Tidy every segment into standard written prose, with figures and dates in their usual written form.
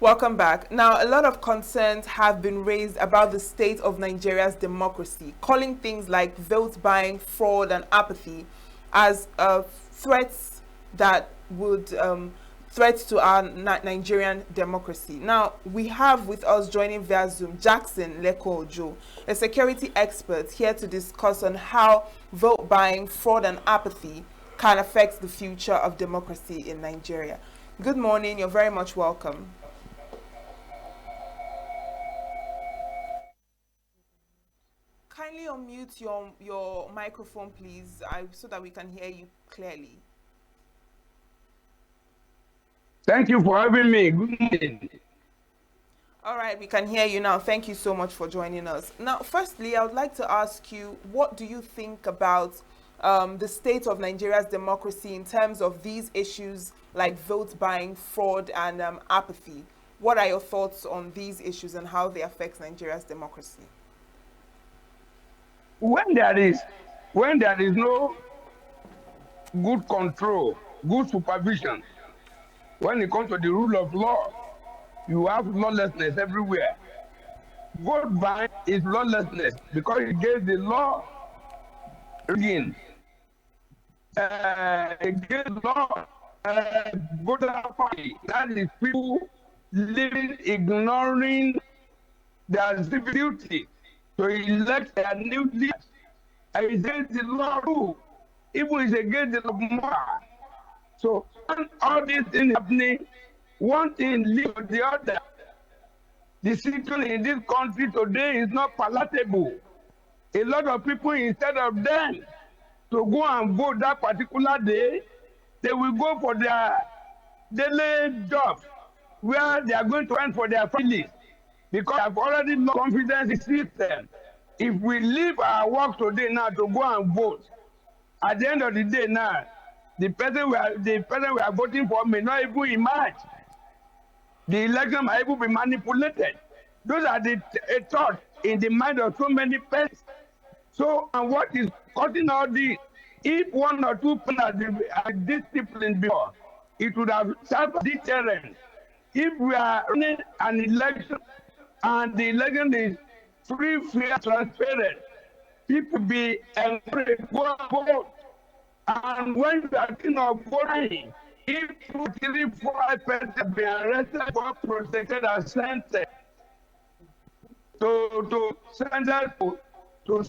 Welcome back. Now, a lot of concerns have been raised about the state of Nigeria's democracy, calling things like vote buying, fraud, and apathy as threats that would threats to our Nigerian democracy. Now, we have with us joining via Zoom Jackson Leko Ojo, a security expert, here to discuss on how vote buying, fraud, and apathy can affect the future of democracy in Nigeria. Good morning. You're very much welcome. Kindly unmute your microphone, please, so that we can hear you clearly. Thank you for having me. Good morning. All right, we can hear you now. Thank you so much for joining us. Now, firstly, I would like to ask you, what do you think about the state of Nigeria's democracy in terms of these issues like vote buying, fraud, and apathy? What are your thoughts on these issues and how they affect Nigeria's democracy? When there is no good control, good supervision, when it comes to the rule of law, you have lawlessness everywhere. Vote buying is lawlessness because it gives the law again. It gives law voter party. That is people living, ignoring their civic duty to elect their new leaders. Against the law too. Even it's against the law more. So when all these things happening, one thing leads to the other. The situation in this country today is not palatable. A lot of people, instead of them to go and vote that particular day, they will go for their daily jobs where they are going to earn for their families because they have already lost confidence in the system. If we leave our work today now to go and vote, at the end of the day now, the person we are voting for may not even emerge. The election might even be manipulated. Those are the thoughts in the mind of so many persons. So, and what is causing all this? If one or two people are disciplined before, it would have served deterrent. If we are running an election and the election is free, fair, transparent, people be encouraged to go and vote. And when you are thinking of voting, if 2, 3, 4 persons have been arrested for prosecuted and sentenced to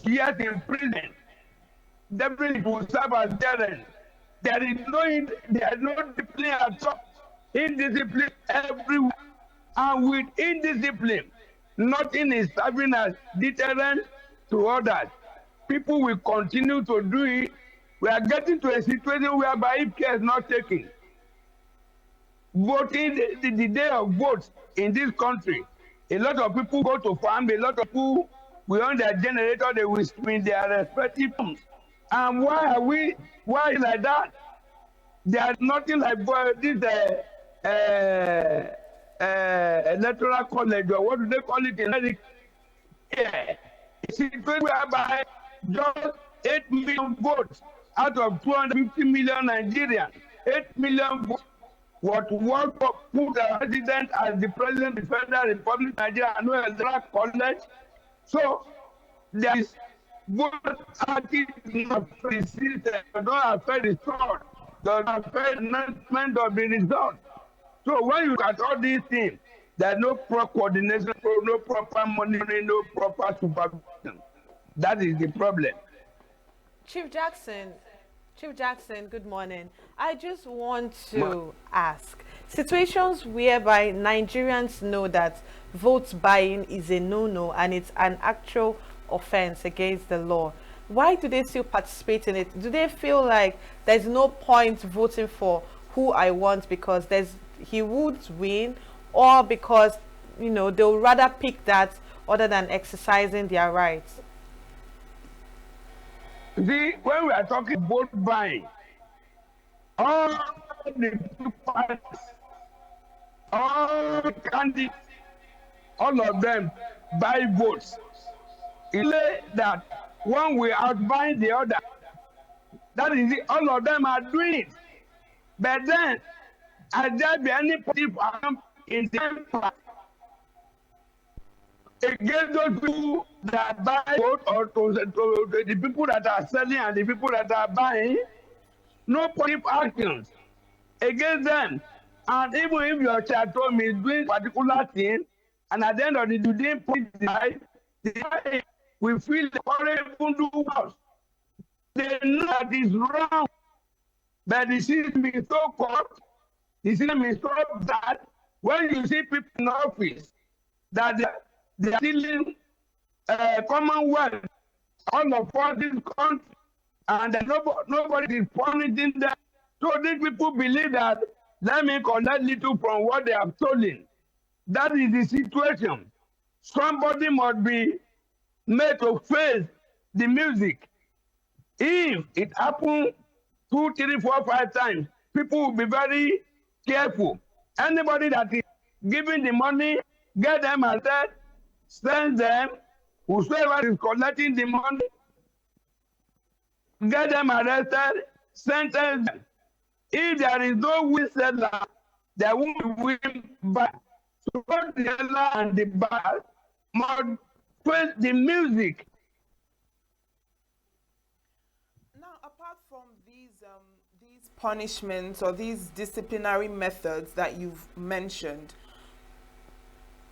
years in prison, definitely it will serve as deterrent. There is no discipline at all. Indiscipline everywhere. And with indiscipline, nothing is serving as deterrent to others. People will continue to do it. We are getting to a situation whereby if care is not taken, voting the day of votes in this country, a lot of people go to farm, a lot of people will on their generator, they will spin their respective homes. And why is like that? There's nothing like this electoral college, or what do they call it in America? Yeah. It's a situation whereby just 8 million votes out of 250 million Nigerians, 8 million votes what put a president as the president of the Federal Republic of Nigeria and no electoral college. So there is vote attitude not preceded, don't affect the result, does not affect announcement of the result. So when you look at all these things, there's no proper coordination, no proper monitoring, no proper supervision. That is the problem. Chief Jackson, good morning. I just want to ask, situations whereby Nigerians know that vote buying is a no-no and it's an actual offense against the law, why do they still participate in it? Do they feel like there's no point voting for who I want because he would win, or because they'll rather pick that other than exercising their rights? See, when we are talking vote buying, all the parties, all the candidates, all of them buy votes. It's that one will outbuy the other. That is it. All of them are doing it. But then, has there been any party in the empire against those people that buy vote, or to the people that are selling and the people that are buying. No positive actions against them. And even if your child told me is doing particular thing, and at the end of the day, you didn't put the right, we feel the current even do worse. They know that it's wrong, but the system is so corrupt, the system is so bad. When you see people in office that they are stealing commonwealth, all of us this country, and nobody is punishing them. So these people believe that let me collect little from what they have stolen. That is the situation. Somebody must be made to face the music. If it happens 2, 3, 4, 5 times, people will be very careful. Anybody that is giving the money, get them arrested, send them. Whoever is collecting the money, get them arrested, sentence them. If there is no win settler, there won't be win back. So both the settler and the bar must face the music. Now, apart from these punishments or these disciplinary methods that you've mentioned,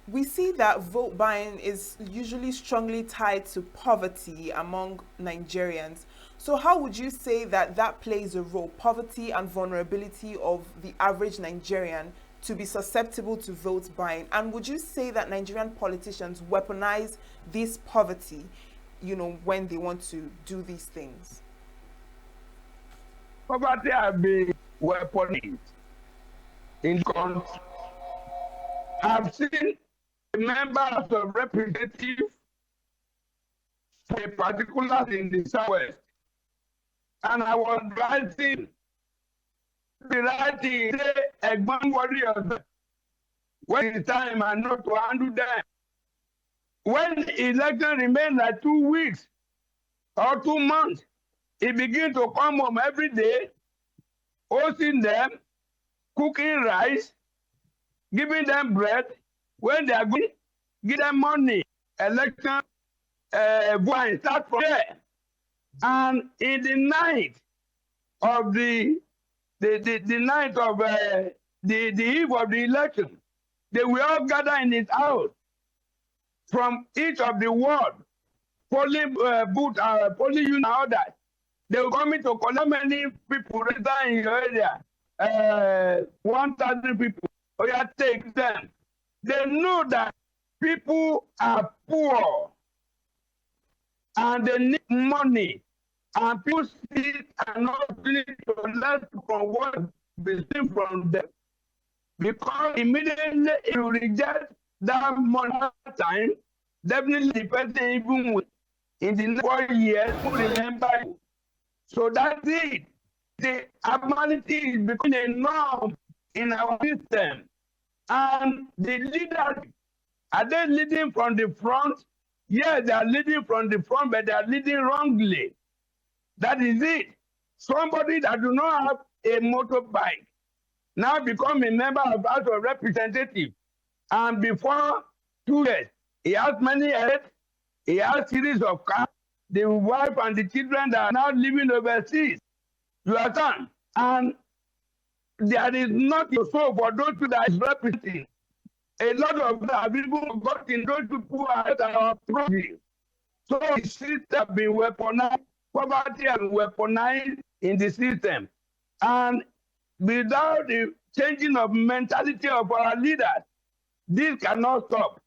we see that vote buying is usually strongly tied to poverty among Nigerians. So how would you say that that plays a role, poverty and vulnerability of the average Nigerian to be susceptible to vote buying? And would you say that Nigerian politicians weaponize this poverty, when they want to do these things? Poverty has been weaponized in the country. I've seen members of representatives, particularly in the Southwest, and I was writing, say, Egban warriors, when it's time and not to handle them. When election remains like 2 weeks or 2 months, he begins to come home every day, hosting them, cooking rice, giving them bread. When they are going, give them money. Election, vote start from there. And in the night of the night of the eve of the election, they will all gather in his house from each of the ward, polling booth, polling unit, and all that. They will come in to collect many people reside in your area. 1,000 people. Oh, yeah, take them. They know that people are poor and they need money, and people see and not willing to learn from what is seen from them. Because immediately if you reject that money at time, definitely the person even in the next 4 years will remember you. So that's it. The abnormality is becoming a norm in our system. And the leaders, are they leading from the front? Yes, they are leading from the front, but they are leading wrongly. That is it. Somebody that do not have a motorbike now become a member of House of Representatives. And before 2 years, he has many heads, he has series of cars, the wife and the children that are now living overseas. You understand? And there is nothing so for those people that is representing. A lot of them have even forgotten those people are our project. So the system has been weaponized, poverty has been weaponized in the system. And without the changing of mentality of our leaders, this cannot stop.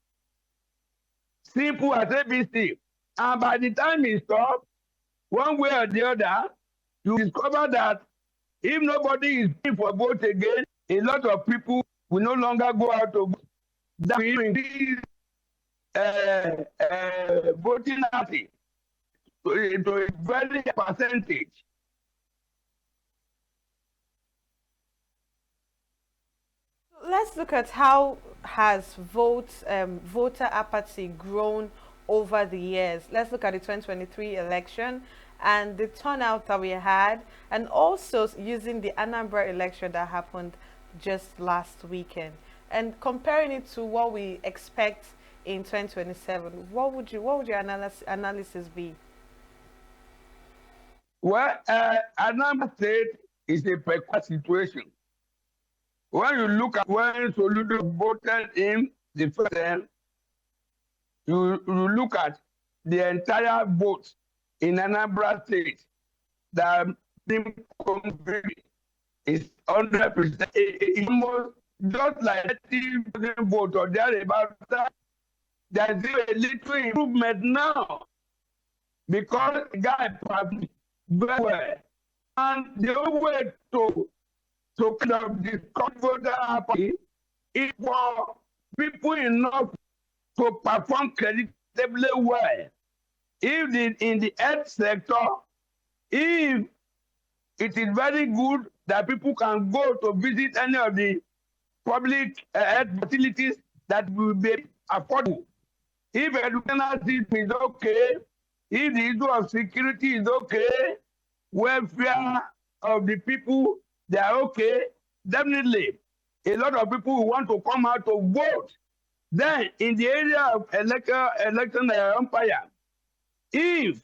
Simple as ABC. And by the time it stops, one way or the other, you discover that if nobody is paying for vote again, a lot of people will no longer go out to vote. That will increase voting party to a very percentage. Let's look at how has voter apathy grown over the years. Let's look at the 2023 election and the turnout that we had, and also using the Anambra election that happened just last weekend. and comparing it to what we expect in 2027, what would your analysis be? Well, Anambra State is a peculiar situation. When you look at when Soludo voted in the first time, you look at the entire vote in Anambra State that Muslim community is 100%. It's almost just like 30% vote or thereabout. There's a little improvement now because the guy performed very well. And the only way to kind of discuss voter apathy is for people enough to perform creditably well. If in the health sector, if it is very good that people can go to visit any of the public health facilities that will be affordable. If educational system is okay, if the issue of security is okay, welfare of the people, they are okay, definitely a lot of people will want to come out to vote. Then in the area of election umpire, if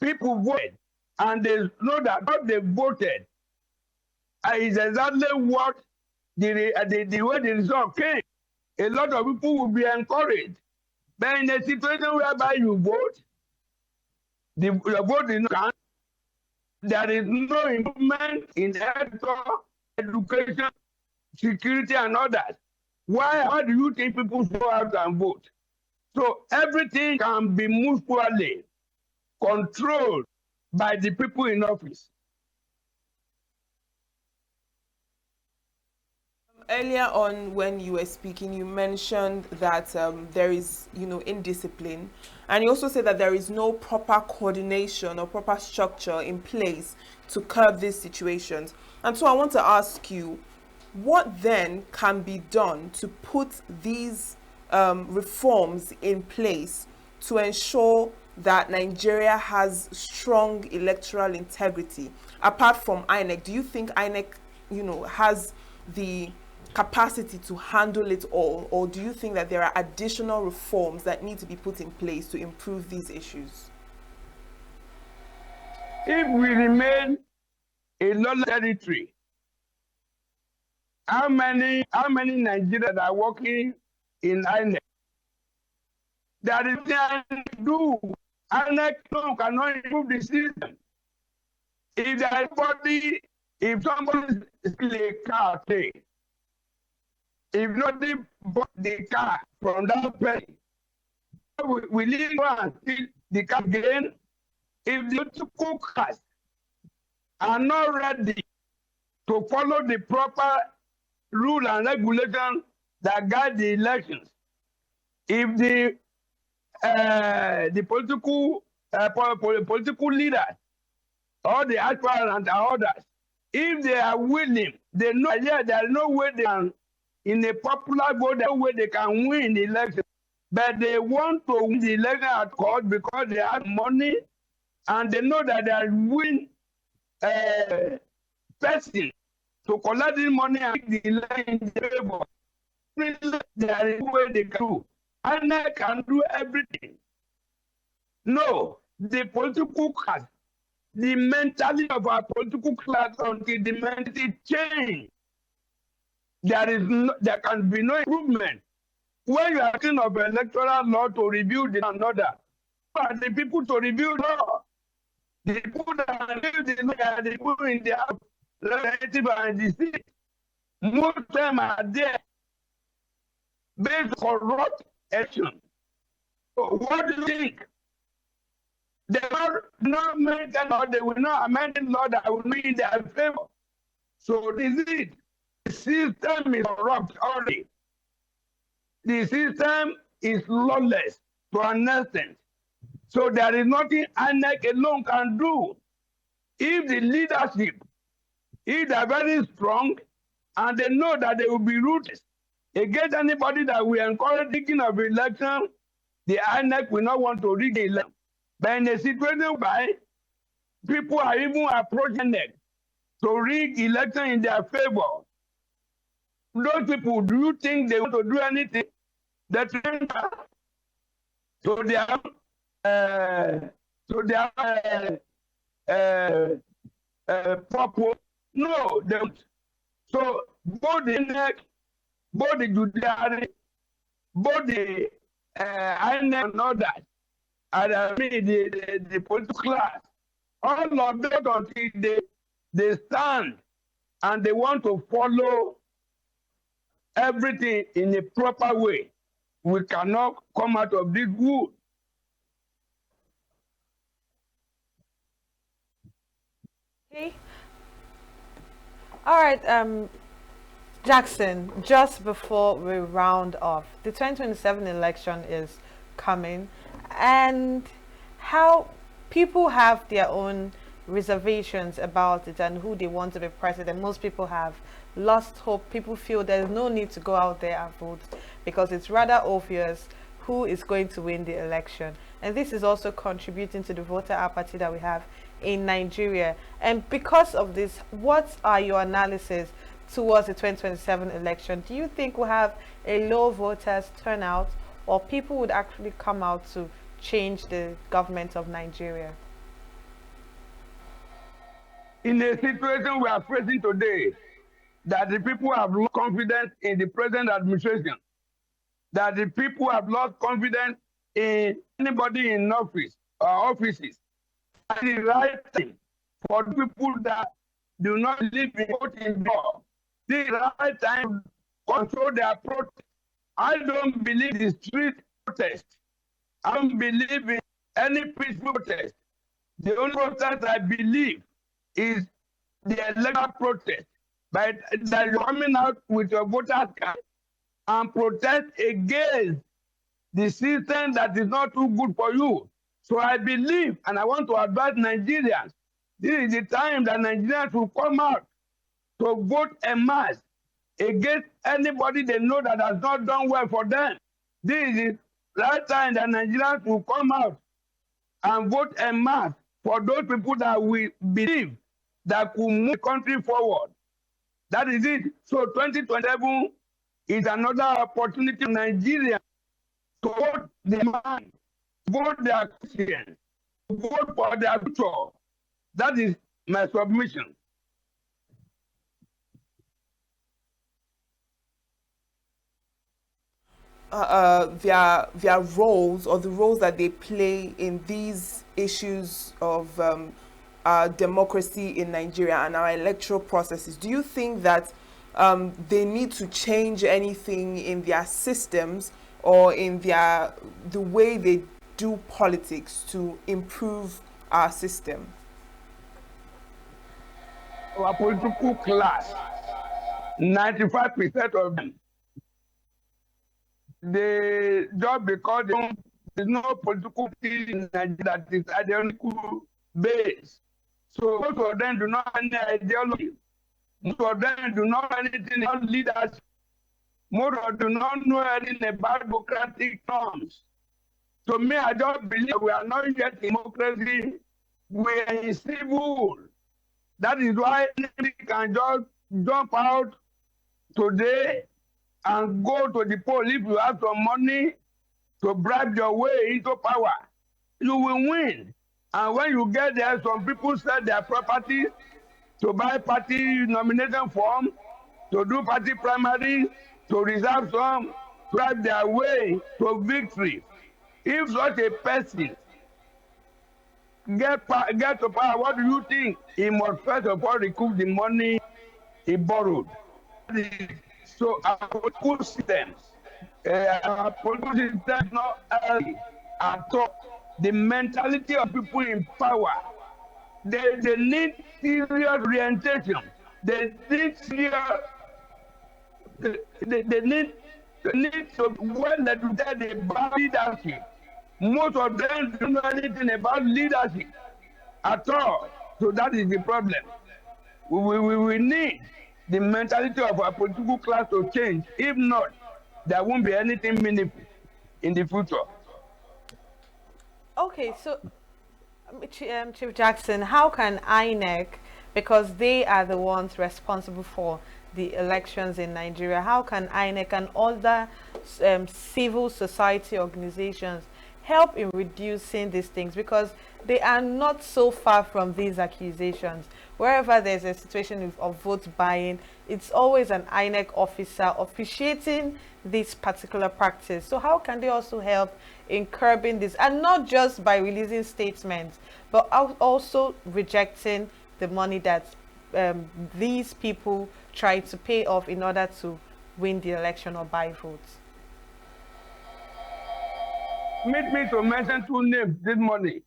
people voted and they know that what they voted is exactly what the way the result came, a lot of people will be encouraged. But in a situation whereby you vote, your vote is not counted, there is no improvement in health, education, security, and others. How do you think people go out and vote? So everything can be mutually controlled by the people in office. Earlier on, when you were speaking, you mentioned that there is, indiscipline, and you also said that there is no proper coordination or proper structure in place to curb these situations. And so I want to ask you, what then can be done to put these reforms in place to ensure that Nigeria has strong electoral integrity? Apart from INEC, do you think INEC, has the capacity to handle it all, or do you think that there are additional reforms that need to be put in place to improve these issues? If we remain a lawless territory, how many Nigerians are working in INEC? There is nothing to do. INEC cannot improve the system. If somebody steals a car, say, if nobody bought the car from that person, we leave and steal the car again. If the two cars are not ready to follow the proper rule and regulation that guide the elections, if the political leaders or the aspirants and others, if they are willing, they know there is no way they can, in a popular vote, no way they can win the election. But they want to win the election at cost because they have money and they know that they are win person to collect the money and make the election in their favor. There is no way they can do. And I can do everything. No, the political class, the mentality of our political class until the mentality change, there can be no improvement. When you are talking of electoral law to review the another, who are the people to review law? The people that review the law are the people in the house, legislative and the state. Most of them are there based on corrupt action. So what do you think? They will not amend the law, they will not amend the law that will be in their favor. So this is it. The system is corrupt already. The system is lawless to an extent. So there is nothing INEC alone can do. If the leadership, if they are very strong and they know that they will be ruthless against anybody that will encourage rigging of election, the INEC will not want to rig the election. But in a situation whereby people are even approaching it to rig election in their favor, Those people, do you think they want to do anything? They train to their purpose. No, they don't. So both the neck, both the judiciary, both the INEC and all that, and I mean the political class, all of them until they stand and they want to follow everything in a proper way, we cannot come out of this wood. Okay. All right, Jackson, just before we round off, the 2027 election is coming, and how people have their own reservations about it and who they want to be president. Most people have lost hope. People feel there's no need to go out there and vote because it's rather obvious who is going to win the election. And this is also contributing to the voter apathy that we have in Nigeria. And because of this, what are your analysis towards the 2027 election? Do you think we'll have a low voters turnout, or people would actually come out to change the government of Nigeria? In a situation we are facing today, that the people have lost confidence in the present administration, that the people have lost confidence in anybody in office or offices. At the right time for people that do not live in voting law, the right time to control their protest. I don't believe in street protest. I don't believe in any peaceful protest. The only protest I believe is the electoral protest. But that you're coming out with your voter card and protest against the system that is not too good for you. So I believe, and I want to advise Nigerians, this is the time that Nigerians will come out to vote en masse against anybody they know that has not done well for them. This is the right time that Nigerians will come out and vote en masse for those people that we believe that could move the country forward. That is it. So 2027 is another opportunity for Nigeria to vote their mind, vote their conscience, vote for their future. That is my submission. Their roles, or the roles that they play in these issues of democracy in Nigeria and our electoral processes. Do you think that they need to change anything in their systems or in the way they do politics to improve our system? Our political class, 95% of them, they just because there's no political party in Nigeria that is ideological base. So most of them do not have any ideology. Most of them do not know anything about leadership. Most of them do not know anything about democratic norms. So me, I just believe we are not yet in democracy. We are in civil. That is why anybody can just jump out today and go to the poll. If you have some money to bribe your way into power, you will win. And when you get there, some people sell their property to buy party nomination form, to do party primary, to reserve some, bribe their way to victory. If such a person get to power, what do you think? He must first of all recoup the money he borrowed. So our political system is not healthy at all. The mentality of people in power, they need serious orientation. They need serious, they need to well educated about leadership. Most of them don't know anything about leadership at all. So that is the problem. We need the mentality of our political class to change. If not, there won't be anything meaningful in the future. Okay, so Chief Jackson, how can INEC, because they are the ones responsible for the elections in Nigeria? How can INEC and other civil society organizations help in reducing these things? Because they are not so far from these accusations. Wherever there's a situation of vote buying, it's always an INEC officer officiating this particular practice. So how can they also help in curbing this? And not just by releasing statements, but also rejecting the money that these people try to pay off in order to win the election or buy votes. Permit me to mention two names this morning.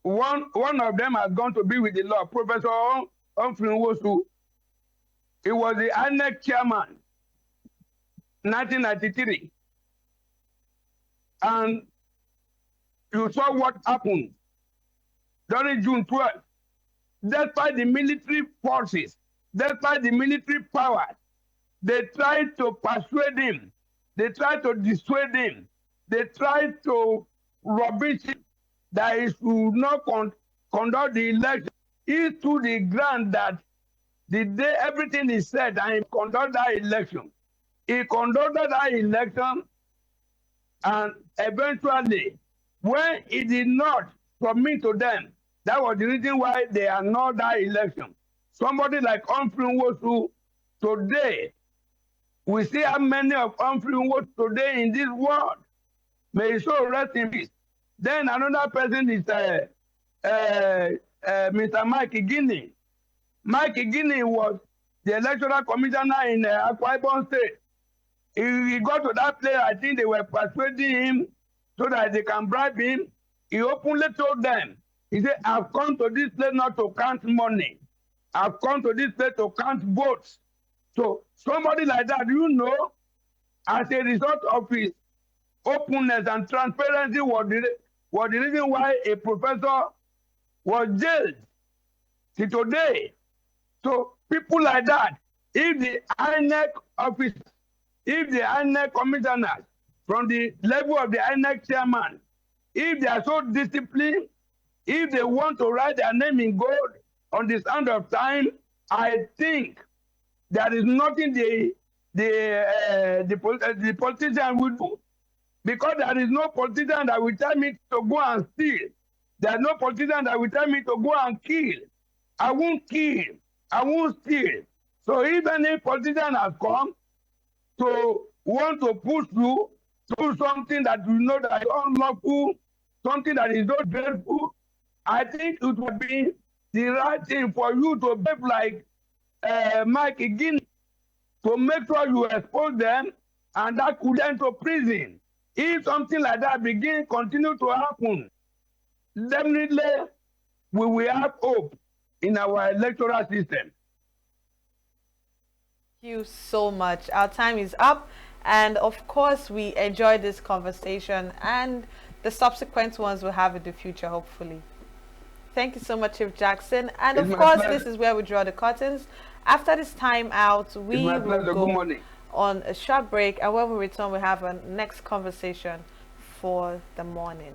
One of them has gone to be with the Lord, Professor Humphrey Nwosu. He was the INEC chairman, 1993. And you saw what happened during June 12th. Despite the military forces, despite the military power, they tried to persuade him. They tried to dissuade him. They tried to rubbish him that he should not conduct the election. He stood the ground that the day everything is said and he conducted that election. He conducted that election, and eventually, when he did not submit to them, that was the reason why they annulled that election. Somebody like Humphrey Nwosu today, we see how many of Humphrey Nwosu today in this world. May his soul rest in peace. Then another person is Mr. Mike Igini. Mike Igini was the electoral commissioner in Akwa Ibom State. He got to that place, I think they were persuading him so that they can bribe him. He openly told them, he said, I've come to this place not to count money. I've come to this place to count votes. So somebody like that, you know, as a result of his openness and transparency was the reason why a professor was jailed till today. So people like that, if the INEC office, if the INEC commissioners from the level of the INEC chairman, if they are so disciplined, if they want to write their name in gold on the stand of time, I think there is nothing the politician will do. Because there is no politician that will tell me to go and steal. There is no politician that will tell me to go and kill. I won't kill. I won't steal. So if any politician has come to want to push you to something that you know that is unlawful, something that is not grateful, I think it would be the right thing for you to behave like Mike again, to make sure you expose them, and that could end to prison. If something like that continue to happen, definitely we will have hope in our electoral system. Thank you so much. Our time is up, and of course we enjoyed this conversation, and the subsequent ones we'll have in the future, hopefully. Thank you so much, Chief Jackson. And of course, this is where we draw the curtains. After this time out, we will go on a short break, and when we return, we have a next conversation for the morning.